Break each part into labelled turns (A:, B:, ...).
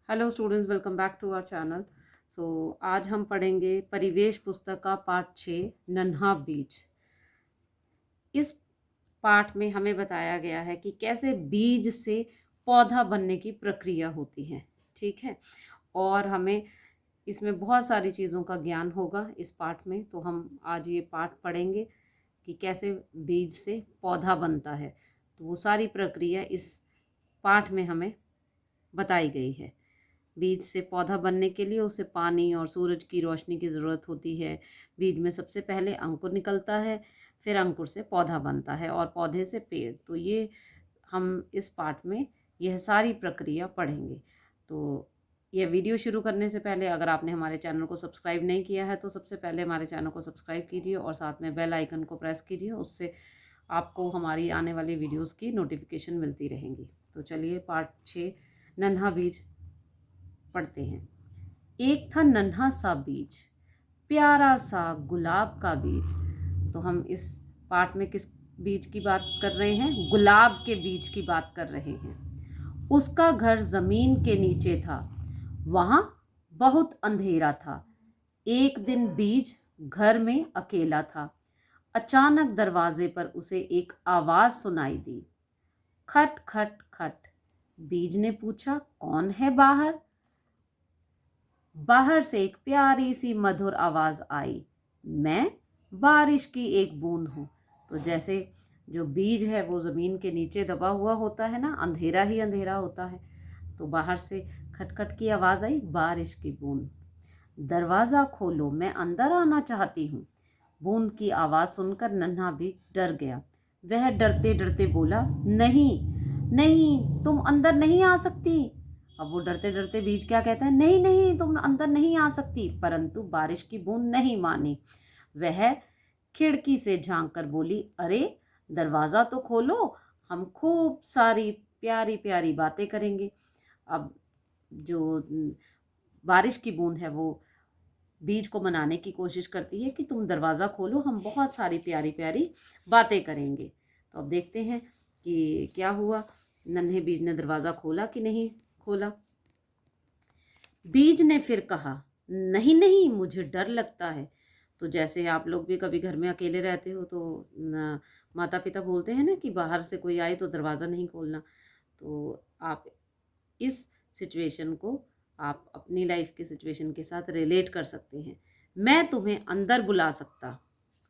A: Hello students, welcome back to our channel. आज हम पढ़ेंगे परिवेश पुस्तक का पाठ 6 नन्हा बीज। इस पाठ में हमें बताया गया है कि कैसे बीज से पौधा बनने की प्रक्रिया होती है। ठीक है, और हमें इसमें बहुत सारी चीज़ों का ज्ञान होगा इस पाठ में। तो हम आज ये पाठ पढ़ेंगे कि कैसे बीज से पौधा बनता है। तो वो सारी प्रक्रिया इस पाठ में हमें बताई गई है। बीज से पौधा बनने के लिए उसे पानी और सूरज की रोशनी की ज़रूरत होती है। बीज में सबसे पहले अंकुर निकलता है, फिर अंकुर से पौधा बनता है और पौधे से पेड़। तो ये हम इस पाठ में यह सारी प्रक्रिया पढ़ेंगे। तो यह वीडियो शुरू करने से पहले अगर आपने हमारे चैनल को सब्सक्राइब नहीं किया है तो सबसे पहले हमारे चैनल को सब्सक्राइब कीजिए और साथ में बेल आइकन को प्रेस कीजिए। उससे आपको हमारी आने वाली वीडियोस की नोटिफिकेशन मिलती रहेंगी। तो चलिए पार्ट 6 नन्हा बीज पढ़ते हैं। एक था नन्हा सा बीज, प्यारा सा गुलाब का बीज। तो हम इस पाठ में किस बीज की बात कर रहे हैं? गुलाब के बीज की बात कर रहे हैं। उसका घर जमीन के नीचे था, वहां बहुत अंधेरा था। एक दिन बीज घर में अकेला था। अचानक दरवाजे पर उसे एक आवाज सुनाई दी। खट खट खट। बीज ने पूछा, कौन है बाहर? बाहर से एक प्यारी सी मधुर आवाज आई, मैं बारिश की एक बूंद हूँ। तो जैसे जो बीज है वो ज़मीन के नीचे दबा हुआ होता है ना, अंधेरा ही अंधेरा होता है, तो बाहर से खटखट की आवाज़ आई, बारिश की बूंद। दरवाज़ा खोलो, मैं अंदर आना चाहती हूँ। बूंद की आवाज़ सुनकर नन्हा बीज डर गया। वह डरते डरते बोला, नहीं नहीं, तुम अंदर नहीं आ सकती। अब वो डरते डरते बीज क्या कहता है, नहीं नहीं, तुम अंदर नहीं आ सकती। परंतु बारिश की बूंद नहीं मानी। वह खिड़की से झांक कर बोली, अरे दरवाज़ा तो खोलो, हम खूब सारी प्यारी प्यारी बातें करेंगे। अब जो बारिश की बूंद है वो बीज को मनाने की कोशिश करती है कि तुम दरवाज़ा खोलो, हम बहुत सारी प्यारी प्यारी बातें करेंगे। तो अब देखते हैं कि क्या हुआ। नन्हे बीज ने दरवाज़ा खोला कि नहीं खोला। बीज ने फिर कहा, नहीं नहीं, मुझे डर लगता है। तो जैसे आप लोग भी कभी घर में अकेले रहते हो तो माता पिता बोलते हैं ना कि बाहर से कोई आए तो दरवाज़ा नहीं खोलना। तो आप इस सिचुएशन को आप अपनी लाइफ के सिचुएशन के साथ रिलेट कर सकते हैं। मैं तुम्हें अंदर बुला सकता।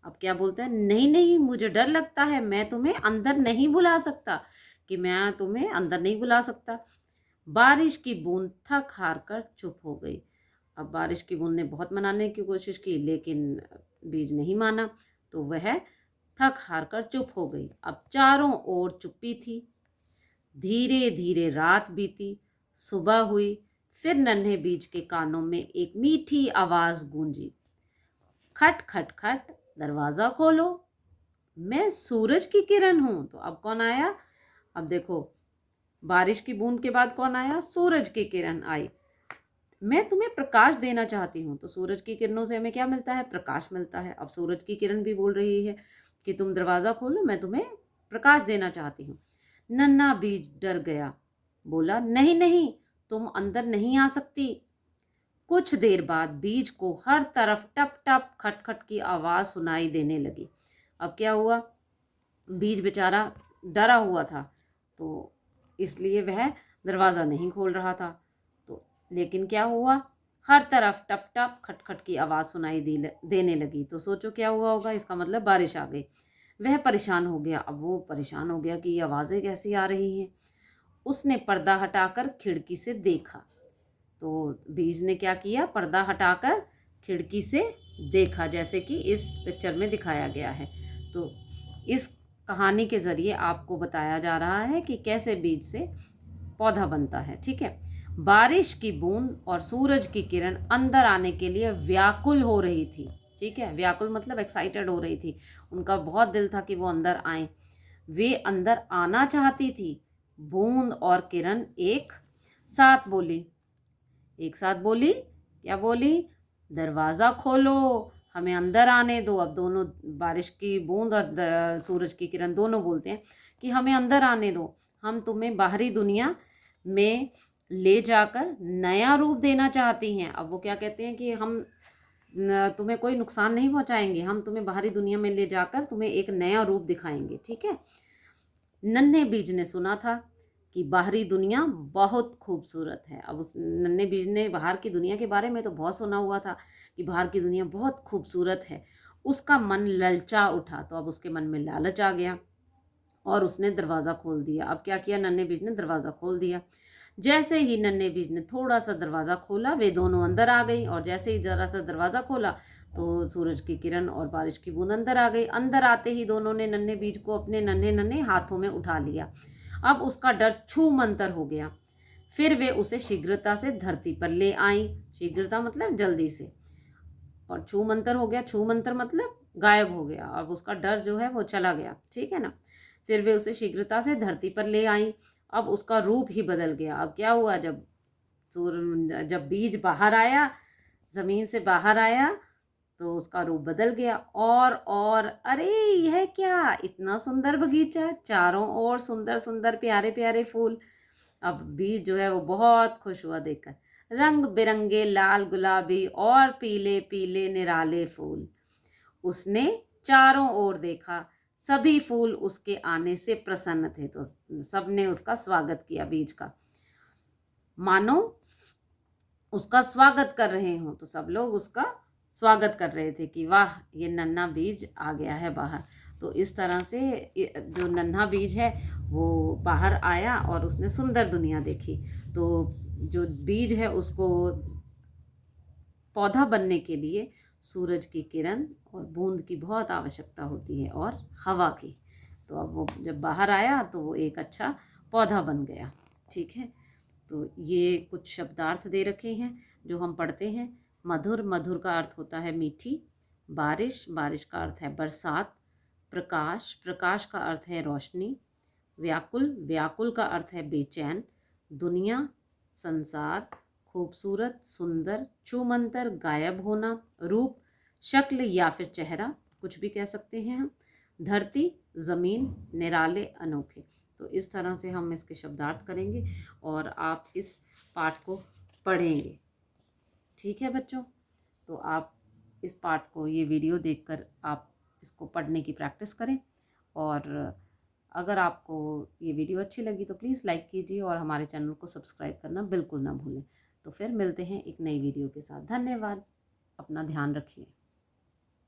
A: अब क्या बोलता है, नहीं नहीं, मुझे डर लगता है, मैं तुम्हें अंदर नहीं बुला सकता, कि मैं तुम्हें अंदर नहीं बुला सकता। बारिश की बूंद थक हार कर चुप हो गई। अब बारिश की बूंद ने बहुत मनाने की कोशिश की लेकिन बीज नहीं माना, तो वह थक हार कर चुप हो गई। अब चारों ओर चुप्पी थी। धीरे धीरे रात बीती, सुबह हुई। फिर नन्हे बीज के कानों में एक मीठी आवाज गूंजी, खट खट खट, दरवाजा खोलो, मैं सूरज की किरण हूं। तो अब कौन आया? अब देखो, बारिश की बूंद के बाद कौन आया? सूरज की किरण आई। मैं तुम्हें प्रकाश देना चाहती हूँ। तो सूरज की किरणों से हमें क्या मिलता है? प्रकाश मिलता है। अब सूरज की किरण भी बोल रही है कि तुम दरवाजा खोलो, मैं तुम्हें प्रकाश देना चाहती हूँ। नन्हा बीज डर गया, बोला, नहीं नहीं, तुम अंदर नहीं आ सकती। कुछ देर बाद बीज को हर तरफ टप टप खटखट की आवाज सुनाई देने लगी। अब क्या हुआ? बीज बेचारा डरा हुआ था, तो इसलिए वह दरवाज़ा नहीं खोल रहा था। तो लेकिन क्या हुआ? हर तरफ टप टप खटखट की आवाज़ सुनाई देने लगी। तो सोचो क्या हुआ होगा? इसका मतलब बारिश आ गई। वह परेशान हो गया। अब वो परेशान हो गया कि ये आवाज़ें कैसी आ रही हैं। उसने पर्दा हटाकर खिड़की से देखा। तो बीज ने क्या किया? पर्दा हटाकर खिड़की से देखा, जैसे कि इस पिक्चर में दिखाया गया है। तो इस कहानी के ज़रिए आपको बताया जा रहा है कि कैसे बीज से पौधा बनता है। ठीक है, बारिश की बूंद और सूरज की किरण अंदर आने के लिए व्याकुल हो रही थी। ठीक है, व्याकुल मतलब एक्साइटेड हो रही थी। उनका बहुत दिल था कि वो अंदर आए। वे अंदर आना चाहती थी। बूंद और किरण एक साथ बोली। एक साथ बोली, क्या बोली? दरवाज़ा खोलो, हमें अंदर आने दो। अब दोनों, बारिश की बूंद और सूरज की किरण दोनों बोलते हैं कि हमें अंदर आने दो, हम तुम्हें बाहरी दुनिया में ले जाकर नया रूप देना चाहती हैं। अब वो क्या कहते हैं कि हम तुम्हें कोई नुकसान नहीं पहुंचाएंगे, हम तुम्हें बाहरी दुनिया में ले जाकर तुम्हें एक नया रूप दिखाएंगे, ठीक है। नन्हे बीज ने सुना था कि बाहरी दुनिया बहुत खूबसूरत है। अब उस नन्हे बीज ने बाहर की दुनिया के बारे में तो बहुत सुना हुआ था कि बाहर की दुनिया बहुत खूबसूरत है। उसका मन ललचा उठा, तो अब उसके मन में लालच आ गया और उसने दरवाज़ा खोल दिया। अब क्या किया, नन्हे बीज ने दरवाज़ा खोल दिया। जैसे ही नन्हे बीज ने थोड़ा सा दरवाज़ा खोला, वे दोनों अंदर आ गई, और जैसे ही जरा सा दरवाज़ा खोला तो सूरज की किरण और बारिश की बूंद अंदर आ गई। अंदर आते ही दोनों ने नन्हे बीज को अपने नन्हे नन्हे हाथों में उठा लिया। अब उसका डर छू मंतर हो गया। फिर वे उसे शीघ्रता से धरती पर ले आई। शीघ्रता मतलब जल्दी से, और छू मंतर हो गया, छू मंतर मतलब गायब हो गया। अब उसका डर जो है वो चला गया, ठीक है ना। फिर वे उसे शीघ्रता से धरती पर ले आई। अब उसका रूप ही बदल गया। अब क्या हुआ, जब बीज बाहर आया, जमीन से बाहर आया, तो उसका रूप बदल गया। और अरे यह क्या, इतना सुंदर बगीचा, चारों ओर सुंदर सुंदर प्यारे प्यारे फूल। अब बीज जो है वो बहुत खुश हुआ देखकर। रंग बिरंगे लाल गुलाबी और पीले पीले निराले फूल। उसने चारों ओर देखा, सभी फूल उसके आने से प्रसन्न थे, तो सबने उसका स्वागत किया बीज का, मानो उसका स्वागत कर रहे हों। तो सब लोग उसका स्वागत कर रहे थे कि वाह, ये नन्हा बीज आ गया है बाहर। तो इस तरह से जो नन्हा बीज है वो बाहर आया और उसने सुंदर दुनिया देखी। तो जो बीज है उसको पौधा बनने के लिए सूरज की किरण और बूंद की बहुत आवश्यकता होती है, और हवा की। तो अब वो जब बाहर आया तो वो एक अच्छा पौधा बन गया, ठीक है। तो ये कुछ शब्दार्थ दे रखे हैं जो हम पढ़ते हैं। मधुर, मधुर का अर्थ होता है मीठी। बारिश, बारिश का अर्थ है बरसात। प्रकाश, प्रकाश का अर्थ है रोशनी। व्याकुल, व्याकुल का अर्थ है बेचैन। दुनिया, संसार। खूबसूरत, सुंदर। छूमंतर, गायब होना। रूप, शक्ल या फिर चेहरा, कुछ भी कह सकते हैं हम। धरती, ज़मीन। निराले, अनोखे। तो इस तरह से हम इसके शब्दार्थ करेंगे और आप इस पाठ को पढ़ेंगे, ठीक है बच्चों। तो आप इस पाठ को, ये वीडियो देखकर आप इसको पढ़ने की प्रैक्टिस करें। और अगर आपको ये वीडियो अच्छी लगी तो प्लीज़ लाइक कीजिए और हमारे चैनल को सब्सक्राइब करना बिल्कुल ना भूलें। तो फिर मिलते हैं एक नई वीडियो के साथ। धन्यवाद। अपना ध्यान रखिए।